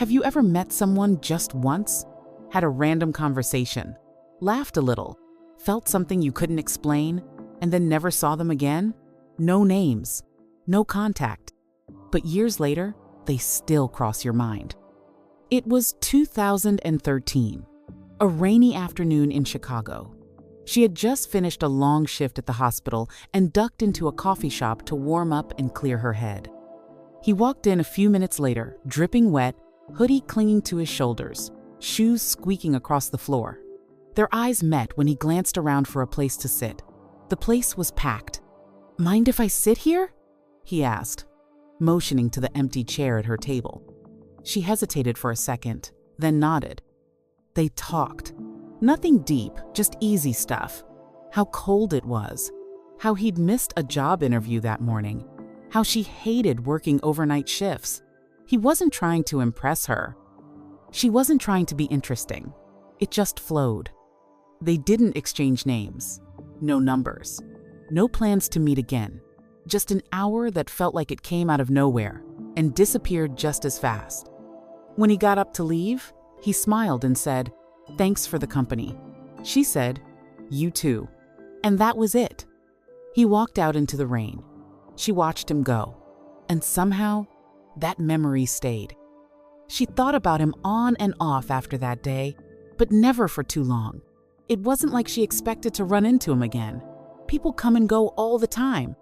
Have you ever met someone just once? Had a random conversation, laughed a little, felt something you couldn't explain, and then never saw them again? No names, no contact. But years later, they still cross your mind. It was 2013, a rainy afternoon in Chicago. She had just finished a long shift at the hospital and ducked into a coffee shop to warm up and clear her head. He walked in a few minutes later, dripping wet, hoodie clinging to his shoulders, shoes squeaking across the floor. Their eyes met when he glanced around for a place to sit. The place was packed. "Mind if I sit here?" he asked, motioning to the empty chair at her table. She hesitated for a second, then nodded. They talked. Nothing deep, just easy stuff. How cold it was. How he'd missed a job interview that morning. How she hated working overnight shifts. He wasn't trying to impress her. She wasn't trying to be interesting. It just flowed. They didn't exchange names. No numbers. No plans to meet again. Just an hour that felt like it came out of nowhere and disappeared just as fast. When he got up to leave, he smiled and said, "Thanks for the company." She said, "You too." And that was it. He walked out into the rain. She watched him go. And somehow, that memory stayed. She thought about him on and off after that day, but never for too long. It wasn't like she expected to run into him again. People come and go all the time.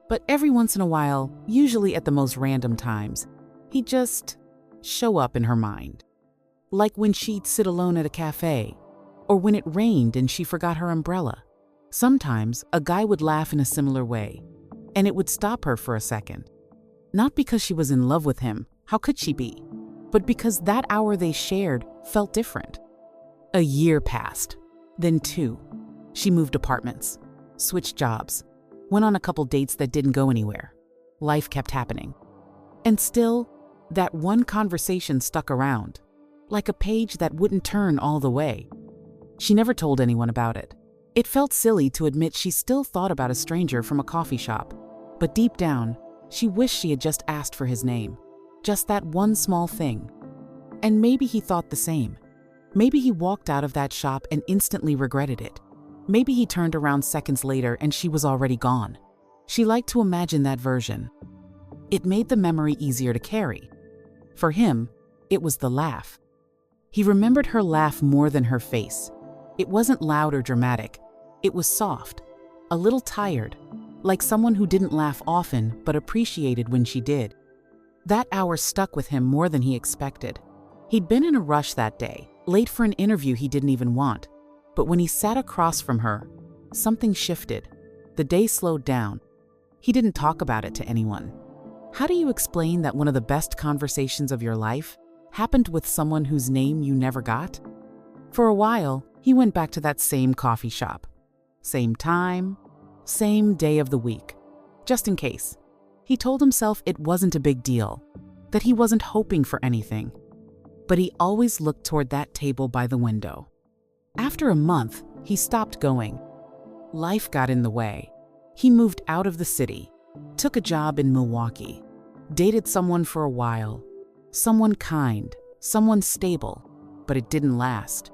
But every once in a while, usually at the most random times, he'd just show up in her mind. Like when she'd sit alone at a cafe, or when it rained and she forgot her umbrella. Sometimes a guy would laugh in a similar way, and it would stop her for a second. Not because she was in love with him, how could she be? But because that hour they shared felt different. A year passed, then 2. She moved apartments, switched jobs, went on a couple dates that didn't go anywhere. Life kept happening. And still, that one conversation stuck around, like a page that wouldn't turn all the way. She never told anyone about it. It felt silly to admit she still thought about a stranger from a coffee shop, but deep down, she wished she had just asked for his name. Just that one small thing. And maybe he thought the same. Maybe he walked out of that shop and instantly regretted it. Maybe he turned around seconds later and she was already gone. She liked to imagine that version. It made the memory easier to carry. For him, it was the laugh. He remembered her laugh more than her face. It wasn't loud or dramatic. It was soft, a little tired, like someone who didn't laugh often but appreciated when she did. That hour stuck with him more than he expected. He'd been in a rush that day, late for an interview he didn't even want. But when he sat across from her, something shifted. The day slowed down. He didn't talk about it to anyone. How do you explain that one of the best conversations of your life happened with someone whose name you never got? For a while, he went back to that same coffee shop. Same time, same day of the week. Just in case. He told himself it wasn't a big deal, that he wasn't hoping for anything. But he always looked toward that table by the window. After a month, he stopped going. Life got in the way. He moved out of the city, took a job in Milwaukee, dated someone for a while. Someone kind, someone stable, but it didn't last.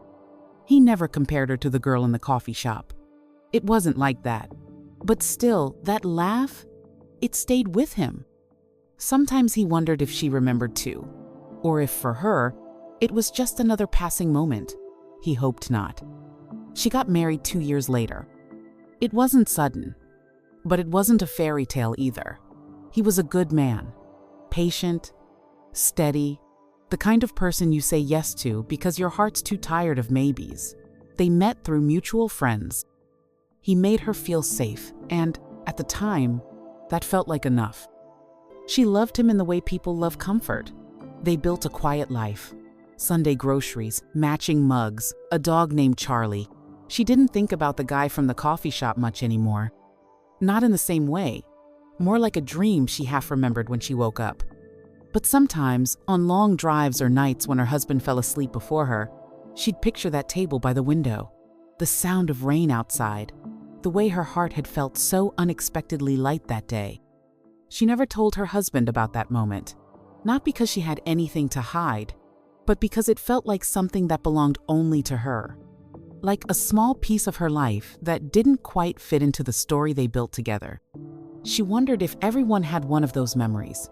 He never compared her to the girl in the coffee shop. It wasn't like that. But still, that laugh, it stayed with him. Sometimes he wondered if she remembered too, or if for her, it was just another passing moment. He hoped not. She got married 2 years later. It wasn't sudden, but it wasn't a fairy tale either. He was a good man, patient, steady, the kind of person you say yes to because your heart's too tired of maybes. They met through mutual friends. He made her feel safe, and at the time, that felt like enough. She loved him in the way people love comfort. They built a quiet life. Sunday groceries, matching mugs, a dog named Charlie. She didn't think about the guy from the coffee shop much anymore. Not in the same way. More like a dream she half remembered when she woke up. But sometimes, on long drives or nights when her husband fell asleep before her, she'd picture that table by the window, the sound of rain outside, the way her heart had felt so unexpectedly light that day. She never told her husband about that moment. Not because she had anything to hide, but because it felt like something that belonged only to her. Like a small piece of her life that didn't quite fit into the story they built together. She wondered if everyone had one of those memories.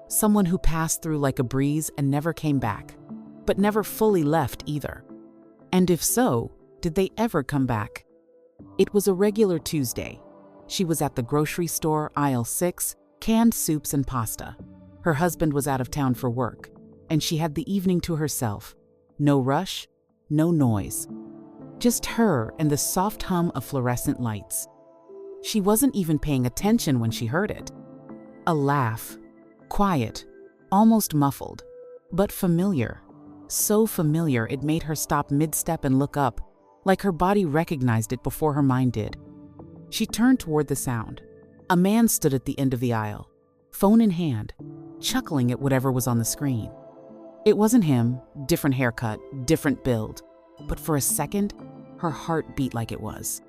Someone who passed through like a breeze and never came back, but never fully left either. And if so, did they ever come back? It was a regular Tuesday. She was at the grocery store, aisle 6, canned soups and pasta. Her husband was out of town for work, and she had the evening to herself. No rush, no noise. Just her and the soft hum of fluorescent lights. She wasn't even paying attention when she heard it. A laugh. Quiet, almost muffled, but familiar. So familiar it made her stop mid-step and look up, like her body recognized it before her mind did. She turned toward the sound. A man stood at the end of the aisle, phone in hand, chuckling at whatever was on the screen. It wasn't him, different haircut, different build, but for a second, her heart beat like it was.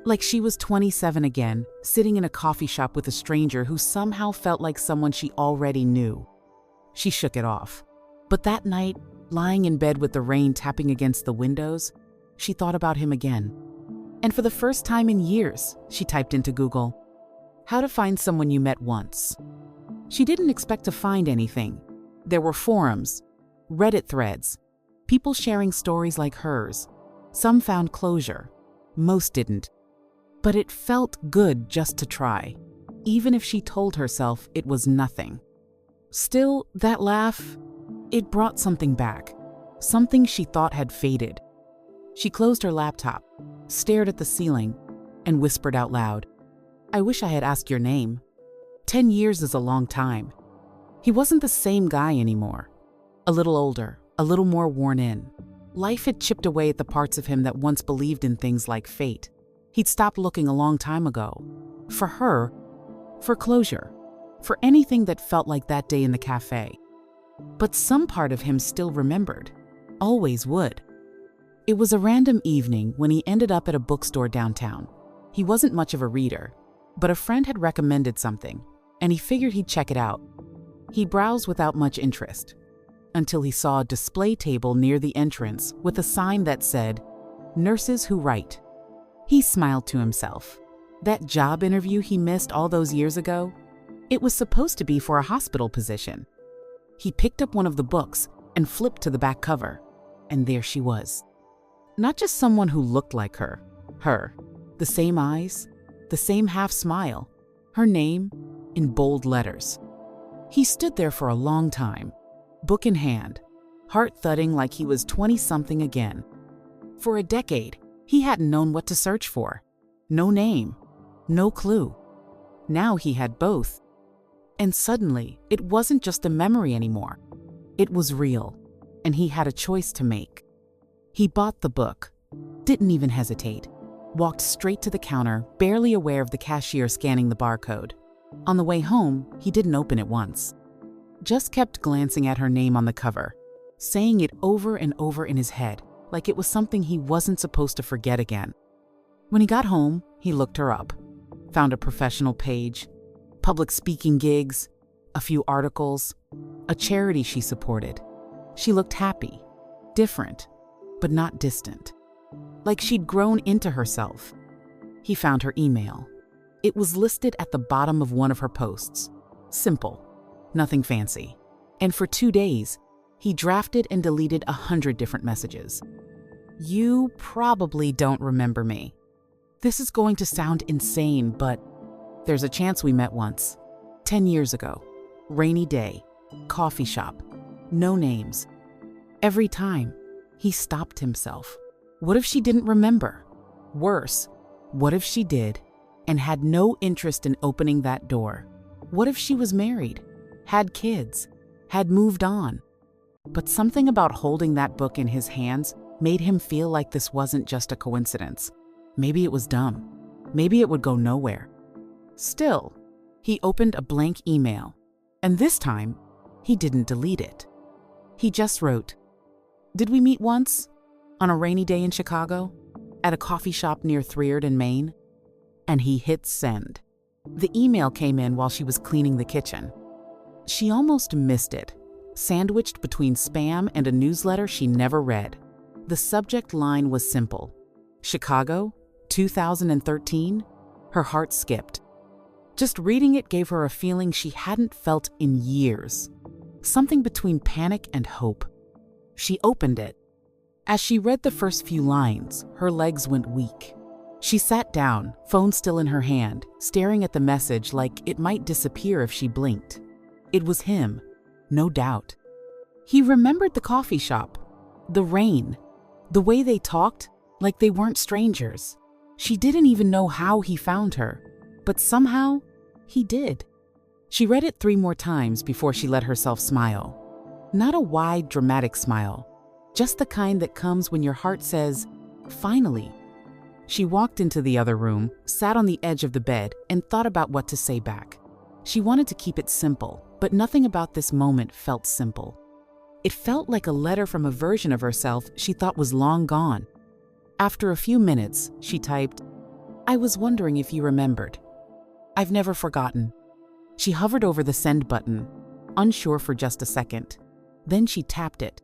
Like she was 27 again, sitting in a coffee shop with a stranger who somehow felt like someone she already knew. She shook it off. But that night, lying in bed with the rain tapping against the windows, she thought about him again. And for the first time in years, she typed into Google, "How to find someone you met once." She didn't expect to find anything. There were forums, Reddit threads, people sharing stories like hers. Some found closure. Most didn't. But it felt good just to try, even if she told herself it was nothing. Still, that laugh, it brought something back, something she thought had faded. She closed her laptop, stared at the ceiling, and whispered out loud, "I wish I had asked your name." 10 years is a long time. He wasn't the same guy anymore. A little older, a little more worn in. Life had chipped away at the parts of him that once believed in things like fate. He'd stopped looking a long time ago. For her, for closure, for anything that felt like that day in the cafe. But some part of him still remembered. Always would. It was a random evening when he ended up at a bookstore downtown. He wasn't much of a reader, but a friend had recommended something, and he figured he'd check it out. He browsed without much interest, until he saw a display table near the entrance with a sign that said, "Nurses Who Write." He smiled to himself. That job interview he missed all those years ago, it was supposed to be for a hospital position. He picked up one of the books and flipped to the back cover, and there she was. Not just someone who looked like her. The same eyes, the same half smile, her name in bold letters. He stood there for a long time, book in hand, heart thudding like he was 20-something again. For a decade, he hadn't known what to search for. No name, no clue. Now he had both. And suddenly, it wasn't just a memory anymore. It was real, and he had a choice to make. He bought the book, didn't even hesitate, walked straight to the counter, barely aware of the cashier scanning the barcode. On the way home, he didn't open it once. Just kept glancing at her name on the cover, saying it over and over in his head, like it was something he wasn't supposed to forget again. When he got home, he looked her up, found a professional page, public speaking gigs, a few articles, a charity she supported. She looked happy, different, but not distant. Like she'd grown into herself. He found her email. It was listed at the bottom of one of her posts. Simple, nothing fancy. And for 2 days, he drafted and deleted 100 different messages. "You probably don't remember me. This is going to sound insane, but there's a chance we met once. 10 years ago. Rainy day. Coffee shop. No names." Every time, he stopped himself. What if she didn't remember? Worse, what if she did and had no interest in opening that door? What if she was married, had kids, had moved on? But something about holding that book in his hands made him feel like this wasn't just a coincidence. Maybe it was dumb. Maybe it would go nowhere. Still, he opened a blank email, and this time, he didn't delete it. He just wrote, "Did we meet once? On a rainy day in Chicago? At a coffee shop near Threard, Maine?" And he hit send. The email came in while she was cleaning the kitchen. She almost missed it, sandwiched between spam and a newsletter she never read. The subject line was simple: Chicago, 2013. Her heart skipped. Just reading it gave her a feeling she hadn't felt in years. Something between panic and hope. She opened it. As she read the first few lines, her legs went weak. She sat down, phone still in her hand, staring at the message like it might disappear if she blinked. It was him, no doubt. He remembered the coffee shop, the rain, the way they talked, like they weren't strangers. She didn't even know how he found her, but somehow he did. She read it 3 more times before she let herself smile. Not a wide, dramatic smile, just the kind that comes when your heart says, finally. She walked into the other room, sat on the edge of the bed, and thought about what to say back. She wanted to keep it simple, but nothing about this moment felt simple. It felt like a letter from a version of herself she thought was long gone. After a few minutes, she typed, "I was wondering if you remembered. I've never forgotten." She hovered over the send button, unsure for just a second. Then she tapped it.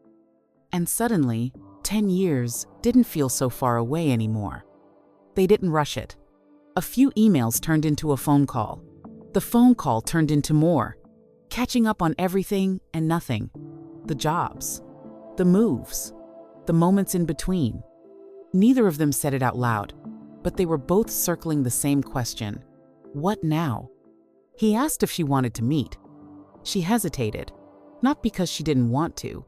And suddenly, 10 years didn't feel so far away anymore. They didn't rush it. A few emails turned into a phone call. The phone call turned into more. Catching up on everything and nothing. The jobs. The moves. The moments in between. Neither of them said it out loud, but they were both circling the same question. What now? He asked if she wanted to meet. She hesitated, not because she didn't want to,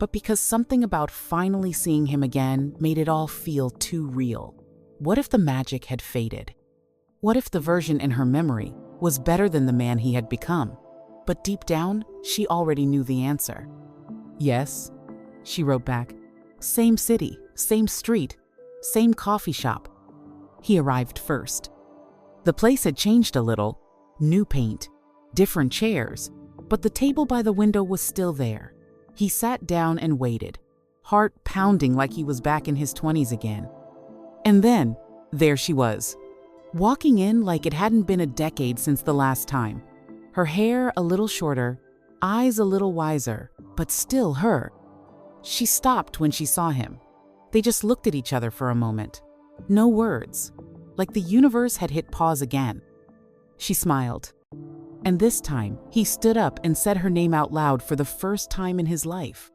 but because something about finally seeing him again made it all feel too real. What if the magic had faded? What if the version in her memory was better than the man he had become? But deep down, she already knew the answer. Yes, she wrote back. Same city, same street, same coffee shop. He arrived first. The place had changed a little. New paint, different chairs, but the table by the window was still there. He sat down and waited, heart pounding like he was back in his 20s again. And then, there she was, walking in like it hadn't been a decade since the last time. Her hair a little shorter, eyes a little wiser, but still her. She stopped when she saw him. They just looked at each other for a moment. No words, like the universe had hit pause again. She smiled. And this time, he stood up and said her name out loud for the first time in his life.